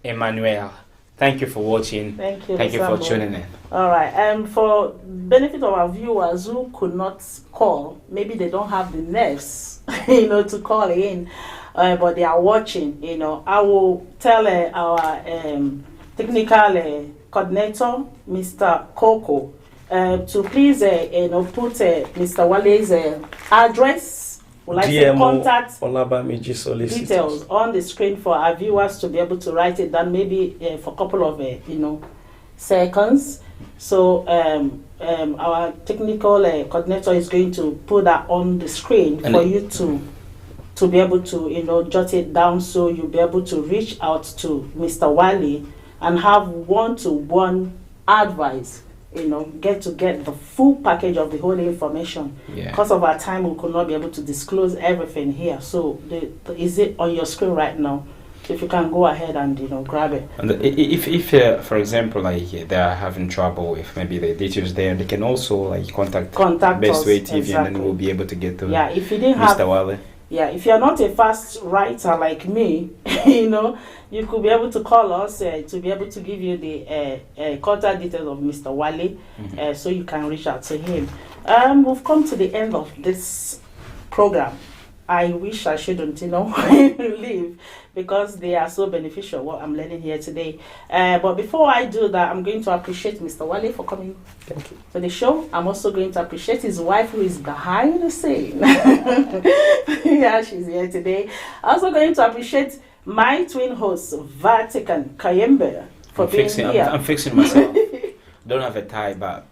Emmanuel. Thank you for watching. Thank you. Thank you for tuning in. All right. For benefit of our viewers who could not call, maybe they don't have the nerves, to call in, but they are watching. I will tell our technical coordinator, Mr. Coco, to please, put Mr. Wale's address. Contact details on the screen for our viewers to be able to write it down, maybe for a couple of seconds. So our technical coordinator is going to put that on the screen for you to be able to jot it down, so you'll be able to reach out to Mr. Wale and have one-to-one advice. Get the full package of the whole information. Because of our time, we could not be able to disclose everything here. So, is it on your screen right now? If you can go ahead and grab it. And if for example, they are having trouble with maybe the details there, they can also contact Best Way TV, exactly. And then we'll be able to get to if you didn't Mr. Wale. Yeah, if you're not a fast writer like me, you could be able to call us to be able to give you the contact details of Mr. Wale, so you can reach out to him. We've come to the end of this program. I wish I shouldn't, leave, because they are so beneficial, what I'm learning here today. But before I do that, I'm going to appreciate Mr. Wale for coming to the show. I'm also going to appreciate his wife, who is behind the scene. Yeah, she's here today. I'm also going to appreciate my twin host, Vatican Kayembe. for I'm being fixing, here. I'm fixing myself. Don't have a tie, but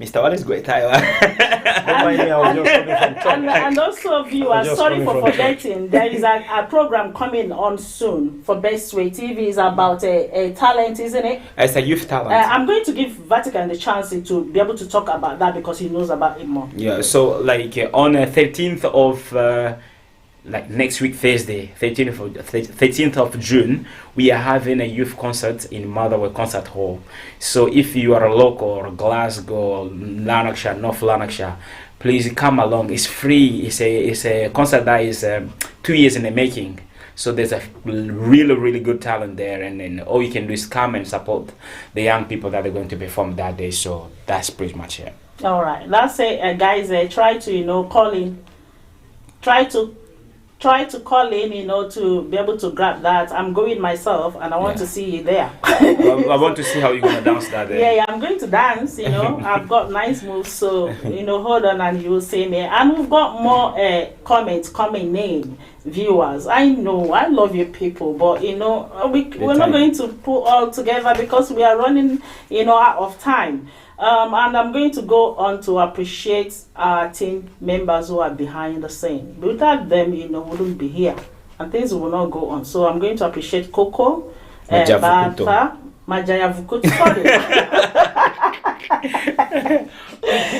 Mr. Wallace got a tie. Don't mind me, I was just coming from church. And also, viewers, just sorry coming for from forgetting, there is a program coming on soon for Best Way TV. Is about a talent, isn't it? It's a youth talent. I'm going to give Vatican the chance to be able to talk about that because he knows about it more. Yeah, so like on 13th of like next week Thursday, 13th of June, we are having a youth concert in Motherwell Concert Hall. So if you are a local or Glasgow, Lanarkshire, North Lanarkshire, please come along. It's free. It's a concert that is 2 years in the making. So there's a really good talent there, and then all you can do is come and support the young people that are going to perform that day. So that's pretty much it. All right, that's it, guys. Try to call in. Try to call in, to be able to grab that. I'm going myself, and I want to see you there. I want to see how you're gonna dance that day. Yeah, I'm going to dance. I've got nice moves, so hold on, and you will see me. And we've got more comments coming in, viewers. I know, I love you people, but we're not going to put all together because we are running, out of time. And I'm going to go on to appreciate our team members who are behind the scene. Without them, we wouldn't be here, and things will not go on. So I'm going to appreciate Coco, Bata, Majaya Vukuto. Sorry.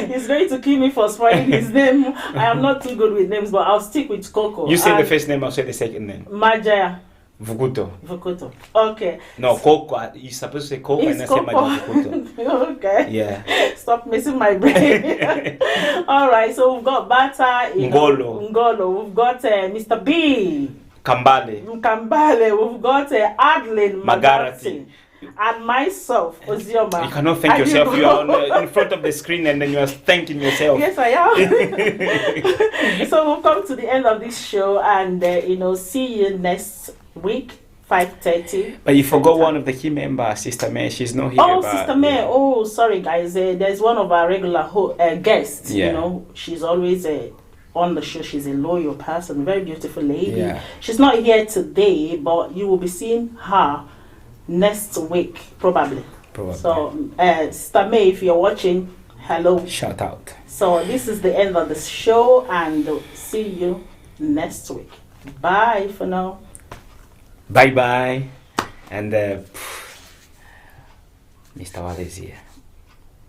He's going to kill me for spoiling his name. I am not too good with names, but I'll stick with Coco. You say the first name, I'll say the second name. Majaya Vukuto. Okay. No, Coco. You're supposed to say Coco and then say Majaya Vukuto. Okay. Yeah. Stop messing my brain. All right. So we've got Bata. Ngolo. We've got Mr. B. Kambale. We've got Adeline Magarati. And myself, Ozioma. You cannot thank yourself. You are in front of the screen and then you are thanking yourself. Yes, I am. So we've come to the end of this show, and see you next week, 5:30. But you forgot one of the key members, Sister May. She's not here. Oh, Sister May. Oh, sorry, guys. There's one of our regular guests. Yeah. She's always on the show. She's a loyal person, very beautiful lady. Yeah. She's not here today, but you will be seeing her next week, probably. So, Sister May, if you're watching, hello. Shout out. So this is the end of the show, and see you next week. Bye for now. Bye. And Mr. Wallace is here.